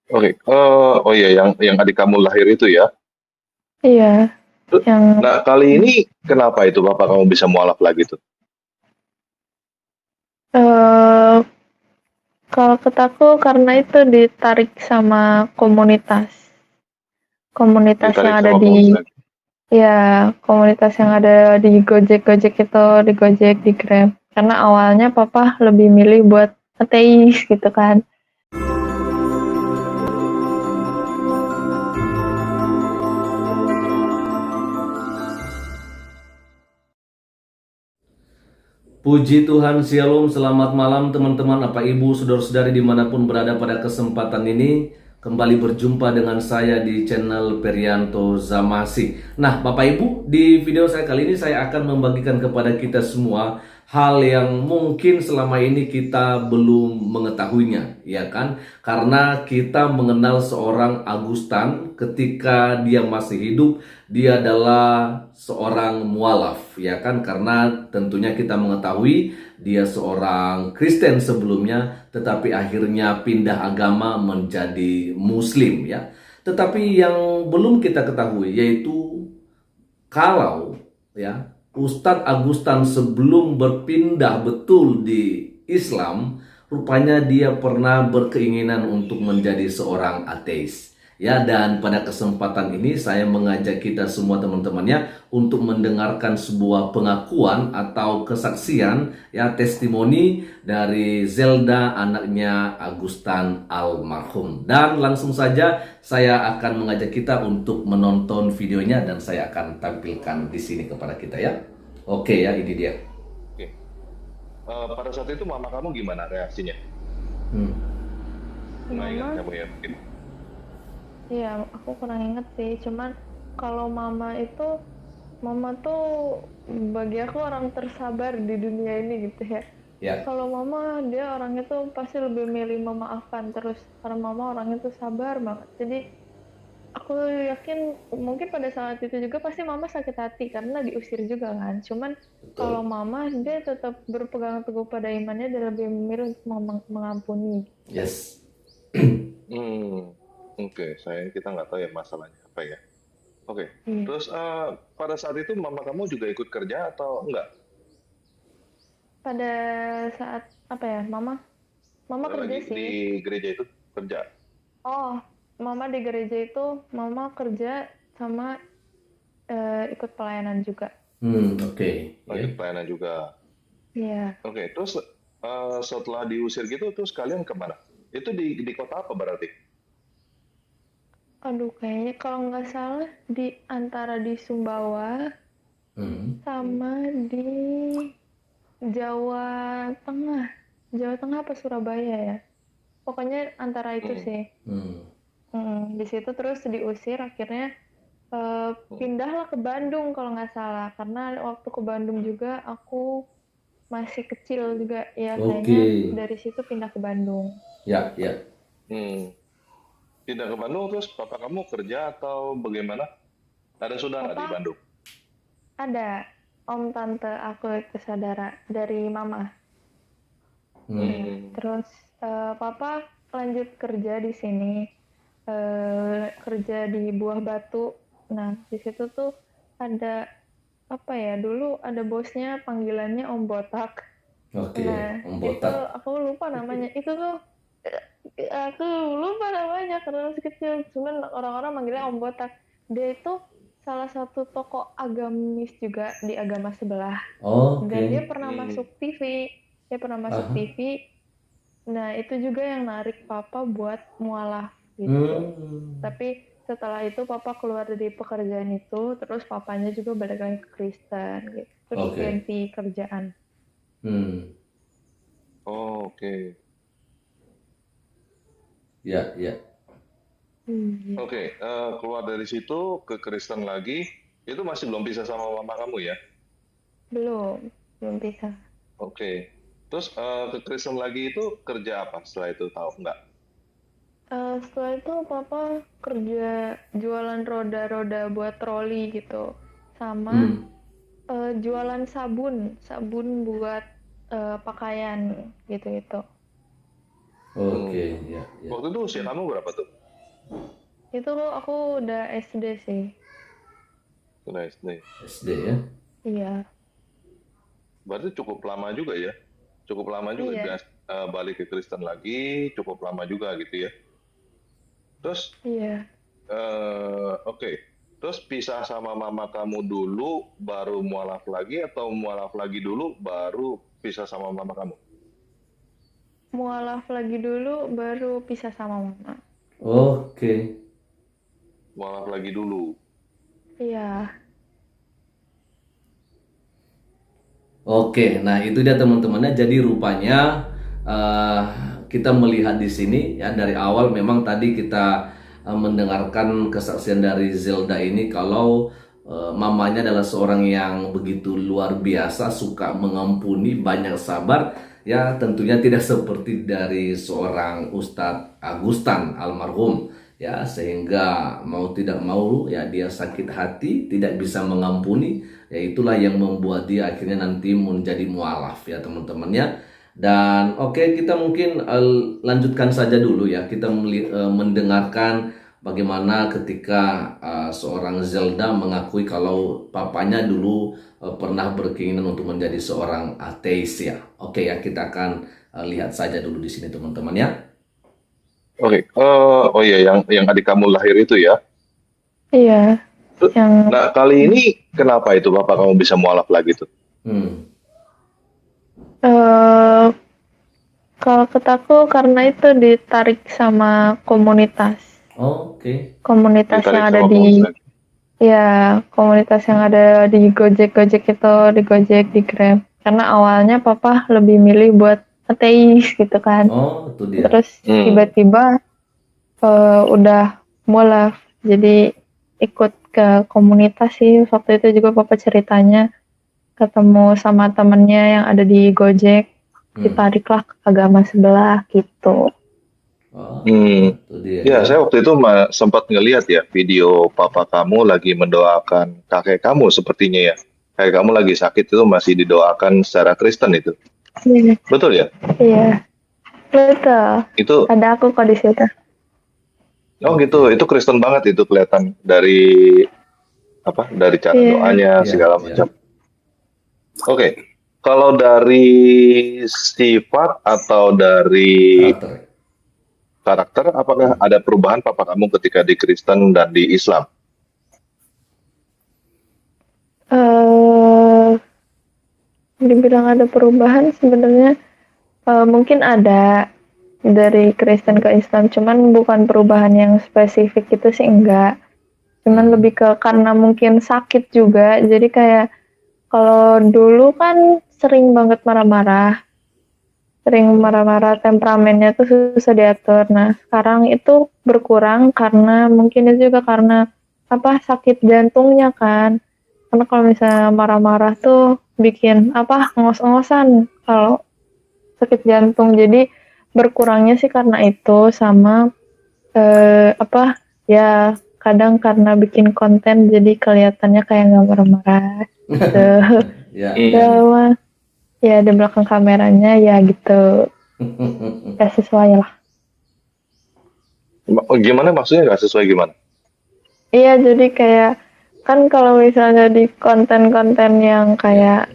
Oke, oh iya yang adik kamu lahir itu ya? Iya, yang Nah, kali ini kenapa itu bapak kamu bisa mualaf lagi tuh? eh kalau kataku karena itu ditarik sama komunitas. Komunitas yang Ditarik ada sama komunitas di lagi. ya komunitas yang ada di Gojek-Gojek itu, di Gojek, di Grab. Karena awalnya papa lebih milih buat ateis gitu kan. Puji Tuhan, Shalom, selamat malam teman-teman, apa ibu, saudara-saudari dimanapun berada pada kesempatan ini. Kembali berjumpa dengan saya di channel Perianto Zamasi. Nah Bapak Ibu, di video saya kali ini saya akan membagikan kepada kita semua hal yang mungkin selama ini kita belum mengetahuinya, ya kan? Karena kita mengenal seorang Agustan ketika dia masih hidup, dia adalah seorang mualaf, ya kan? Karena tentunya kita mengetahui dia seorang Kristen sebelumnya, tetapi akhirnya pindah agama menjadi Muslim, ya. Tetapi yang belum kita ketahui yaitu kalau ya Ustadz Agustan sebelum berpindah betul di Islam, rupanya dia pernah berkeinginan untuk menjadi seorang ateis. Ya, dan pada kesempatan ini saya mengajak kita semua teman-temannya untuk mendengarkan sebuah pengakuan atau kesaksian, ya, testimoni dari Zelda, anaknya Agustan almarhum. Dan langsung saja saya akan mengajak kita untuk menonton videonya dan saya akan tampilkan di sini kepada kita, ya. Oke, ya, ini dia. Oke. Pada saat itu mama kamu gimana reaksinya? Hmm. Nggak ingat Mama, kamu ya mungkin. iya aku kurang inget sih. Cuman kalau mama tuh bagi aku orang tersabar di dunia ini gitu ya. Ya. Kalau mama dia orangnya tuh pasti lebih milih memaafkan terus karena mama orangnya tuh sabar banget. Jadi aku yakin mungkin pada saat itu juga pasti mama sakit hati karena diusir juga kan. Cuman kalau Betul. mama dia tetap berpegang teguh pada imannya dan lebih memilih untuk mengampuni gitu. Yes. Hmm, oke. Sayang kita nggak tahu ya masalahnya apa ya. Oke. Iya. Terus pada saat itu mama kamu juga ikut kerja atau enggak? Pada saat apa ya, mama kerja Lagi sih. di gereja itu kerja. Oh, mama di gereja itu mama kerja sama ikut pelayanan juga. Oke. Ya. Ikut pelayanan juga. Iya. Oke. Terus setelah diusir gitu, terus kalian kemana? Itu di kota apa berarti? Aduh, kayaknya kalau nggak salah di antara di Sumbawa Hmm. sama di Jawa Tengah. Jawa Tengah apa Surabaya ya? Pokoknya antara itu Hmm. sih. Hmm. Di situ terus diusir akhirnya Hmm. pindahlah ke Bandung kalau nggak salah. Karena waktu ke Bandung juga aku masih kecil juga ya Oke. kayaknya dari situ pindah ke Bandung. Ya, ya. Hmm. Pindah ke Bandung terus papa kamu kerja atau bagaimana? Ada saudara di Papa Bandung? ada om tante aku itu saudara dari mama. Hmm. Nah, Hmm. terus papa lanjut kerja di sini, kerja di Buah Batu. Nah, di situ tuh ada apa ya? Dulu ada bosnya panggilannya Om Botak. Oke, Nah, Om itu Botak. aku lupa namanya. Itu tuh aku lupa namanya karena masih kecil. Cuman orang-orang manggilnya Om Botak. Dia itu salah satu tokoh agamis juga di agama sebelah. Dan dia Oke. pernah masuk Hmm. TV. Dia pernah masuk Aha. TV. Nah, itu juga yang narik papa buat mualaf gitu. Hmm. Tapi setelah itu papa keluar dari pekerjaan itu, terus papanya juga balik lagi ke Kristen gitu. Terus Oke. ganti kerjaan. Hmm. Oh, oke. Ya, ya. Iya. Oke, keluar dari situ ke Kristen lagi, itu masih belum bisa sama mama kamu ya? Belum, belum bisa. Oke. Terus ke Kristen lagi itu kerja apa setelah itu tahu nggak? Setelah itu papa kerja jualan roda-roda buat troli gitu. Sama Hmm. jualan sabun, sabun buat pakaian gitu-gitu. Oke, Hmm. ya, ya. Waktu itu usia kamu berapa tuh? Itu aku udah SD sih. Sudah SD. SD ya. Iya. Berarti cukup lama juga ya? Cukup lama juga Iya. balik ke Kristen lagi, cukup lama juga gitu ya. Terus, Iya. oke. Terus pisah sama mama kamu dulu, baru mualaf lagi, atau mualaf lagi dulu, baru pisah sama mama kamu? Mualaf lagi dulu, baru pisah sama mama. Oke. Mualaf lagi dulu. Iya. Oke, nah itu dia teman-temannya. Jadi rupanya eh, kita melihat di sini ya dari awal memang tadi kita mendengarkan kesaksian dari Zelda ini kalau mamanya adalah seorang yang begitu luar biasa, suka mengampuni, banyak sabar. Ya tentunya tidak seperti dari seorang Ustadz Agustan almarhum ya, sehingga mau tidak mau ya dia sakit hati, tidak bisa mengampuni, ya itulah yang membuat dia akhirnya nanti menjadi mualaf ya teman-temannya. Dan oke, kita mungkin lanjutkan saja dulu ya, kita mendengarkan bagaimana ketika seorang Zelda mengakui kalau papanya dulu pernah berkeinginan untuk menjadi seorang ateis ya. Oke ya, kita akan lihat saja dulu di sini teman-teman ya. Oke. Oh iya, yang adik kamu lahir itu ya? Iya. Yang Nah, kali ini kenapa itu bapak kamu bisa mualaf lagi tuh? eh kalau kataku karena itu ditarik sama komunitas. Oke. Komunitas Ditarik yang ada sama di komunitas. ya, komunitas yang ada di Gojek itu, di Gojek, di Grab. Karena awalnya papa lebih milih buat ateis gitu kan. Oh, itu dia. Terus tiba-tiba udah mualaf. Jadi ikut ke komunitas sih. Waktu itu juga papa ceritanya ketemu sama temennya yang ada di Gojek, ditariklah ke agama sebelah gitu. Oh, Hmm. itu dia. Ya, saya waktu itu sempat ngelihat ya video papa kamu lagi mendoakan kakek kamu sepertinya ya. Kakek kamu lagi sakit itu masih didoakan secara Kristen itu. Iya, Betul ya? iya, betul. Itu, Ada aku kok di situ. oh gitu, itu Kristen banget itu kelihatan dari dari cara Iya. doanya Iya, segala iya. macam. Oke, kalau dari sifat atau dari Karakter. karakter, apakah ada perubahan papa kamu ketika di Kristen dan di Islam? eh Dibilang ada perubahan sebenarnya mungkin ada dari Kristen ke Islam, cuman bukan perubahan yang spesifik itu sih enggak. Cuman lebih ke karena mungkin sakit juga, jadi kayak kalau dulu kan sering banget marah-marah, temperamennya tuh susah diatur. Nah, sekarang itu berkurang karena mungkin itu juga karena sakit jantungnya kan. Karena kalau misalnya marah-marah tuh bikin ngos-ngosan kalau sakit jantung. Jadi berkurangnya sih karena itu sama ya kadang karena bikin konten jadi kelihatannya kayak nggak marah-marah gitu. Ya. Sama ya di belakang kameranya ya gitu. Ya sesuai lah. Gimana maksudnya nggak sesuai gimana? Iya, jadi kayak kan kalau misalnya di konten-konten yang kayak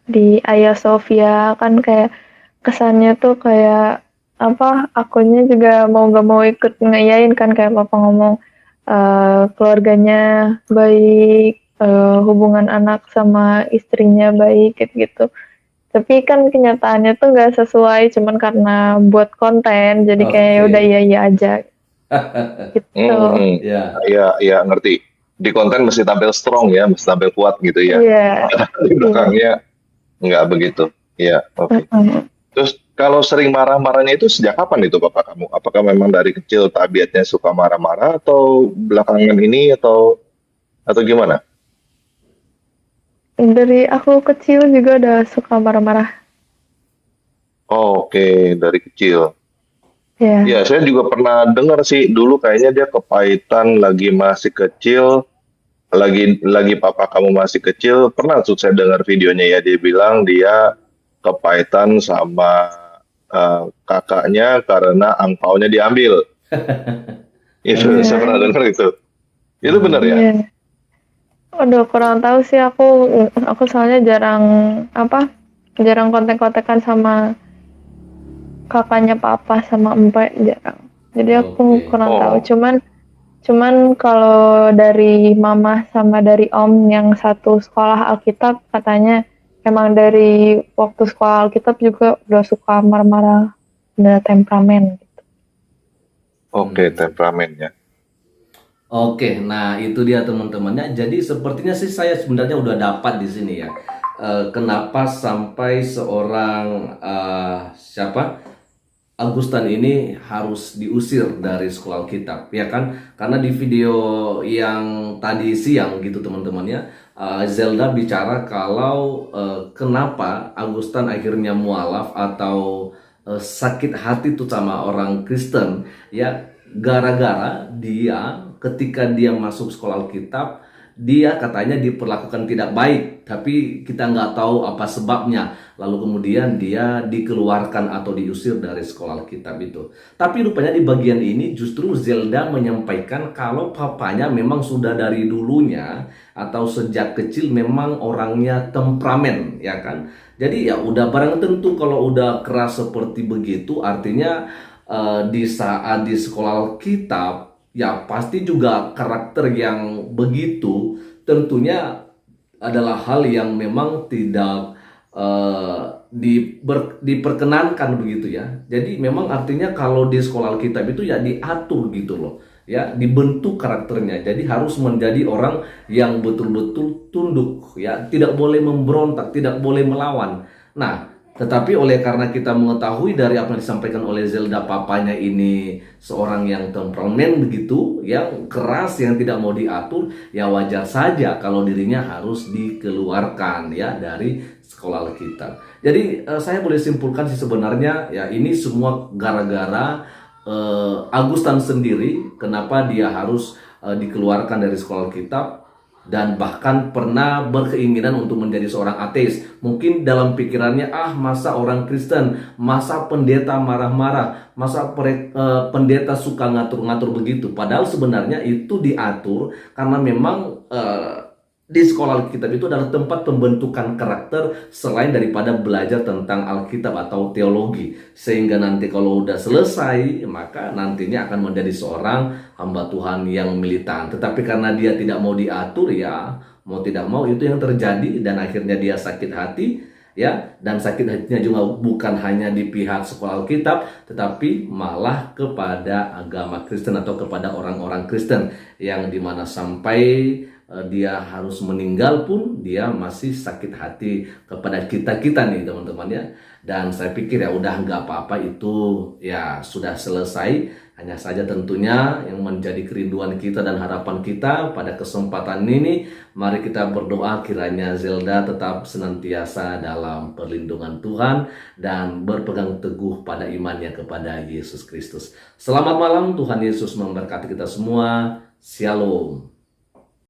di Ayah Sofia kan kayak kesannya tuh kayak akunnya juga mau gak mau ikut ngeyain kan, kayak papa ngomong keluarganya baik, hubungan anak sama istrinya baik gitu. Tapi kan kenyataannya tuh nggak sesuai, cuman karena buat konten jadi kayak Oke. udah iya aja gitu. Ya, ngerti. Di konten mesti tampil strong ya, mesti tampil kuat gitu ya. Iya. Di belakangnya nggak begitu. Ya, oke. Terus kalau sering marah-marahnya itu sejak kapan itu bapak kamu? Apakah memang dari kecil tabiatnya suka marah-marah atau belakangan ini atau gimana? Dari aku kecil juga udah suka marah-marah. Oke, dari kecil. Ya. Ya, saya juga pernah dengar sih dulu kayaknya dia kepahitan lagi masih kecil, lagi papa kamu masih kecil. Pernah tuh saya dengar videonya ya, dia bilang dia kepahitan sama kakaknya karena angpaonya diambil. Itu Iya. saya pernah dengar itu. Itu benar ya? Iya. Aduh, kurang tahu sih aku soalnya jarang kontak-kontakan sama kakaknya papa sama empek, jarang. Jadi aku Oke. kurang tahu. Oh, Cuman kalau dari mama sama dari om yang satu sekolah Alkitab, katanya emang dari waktu sekolah Alkitab juga udah suka marah-marah, udah temperamen. oke, Hmm. temperamennya. Oke, nah itu dia teman-temannya. Jadi sepertinya sih saya sebenarnya udah dapat di sini ya. Kenapa sampai seorang siapa Agustan ini harus diusir dari sekolah Alkitab, ya kan? Karena di video yang tadi siang gitu teman-temannya, Zelda bicara kalau kenapa Agustan akhirnya mualaf atau sakit hati tuh sama orang Kristen, ya gara-gara dia ketika dia masuk sekolah Alkitab dia katanya diperlakukan tidak baik, tapi kita nggak tahu apa sebabnya. Lalu kemudian dia dikeluarkan atau diusir dari sekolah Alkitab itu. Tapi rupanya di bagian ini justru Zelda menyampaikan kalau papanya memang sudah dari dulunya atau sejak kecil memang orangnya temperamen, ya kan? Jadi ya udah barang tentu kalau udah keras seperti begitu artinya di saat di sekolah Alkitab ya pasti juga karakter yang begitu tentunya adalah hal yang memang tidak diperkenankan begitu ya. Jadi memang artinya kalau di sekolah Alkitab itu ya diatur gitu loh. Ya, dibentuk karakternya. Jadi harus menjadi orang yang betul-betul tunduk ya, tidak boleh memberontak, tidak boleh melawan. Nah, tetapi oleh karena kita mengetahui dari apa yang disampaikan oleh Zelda papanya ini seorang yang temperamen begitu, yang keras, yang tidak mau diatur, ya wajar saja kalau dirinya harus dikeluarkan ya dari sekolah Alkitab. Jadi saya boleh simpulkan sih sebenarnya ya ini semua gara-gara Agustan sendiri kenapa dia harus dikeluarkan dari sekolah Alkitab dan bahkan pernah berkeinginan untuk menjadi seorang ateis. Mungkin dalam pikirannya, masa orang Kristen, masa pendeta marah-marah, masa pendeta suka ngatur-ngatur begitu. Padahal sebenarnya itu diatur karena memang di sekolah Alkitab itu adalah tempat pembentukan karakter selain daripada belajar tentang Alkitab atau teologi. Sehingga nanti kalau udah selesai, maka nantinya akan menjadi seorang hamba Tuhan yang militan. Tetapi karena dia tidak mau diatur ya, mau tidak mau itu yang terjadi dan akhirnya dia sakit hati ya. Dan sakit hatinya juga bukan hanya di pihak sekolah Alkitab, tetapi malah kepada agama Kristen atau kepada orang-orang Kristen yang dimana sampai dia harus meninggal pun dia masih sakit hati kepada kita-kita nih teman-teman ya. Dan saya pikir ya udah nggak apa-apa itu ya sudah selesai. Hanya saja tentunya yang menjadi kerinduan kita dan harapan kita pada kesempatan ini, mari kita berdoa kiranya Zelda tetap senantiasa dalam perlindungan Tuhan dan berpegang teguh pada imannya kepada Yesus Kristus. Selamat malam, Tuhan Yesus memberkati kita semua. Shalom.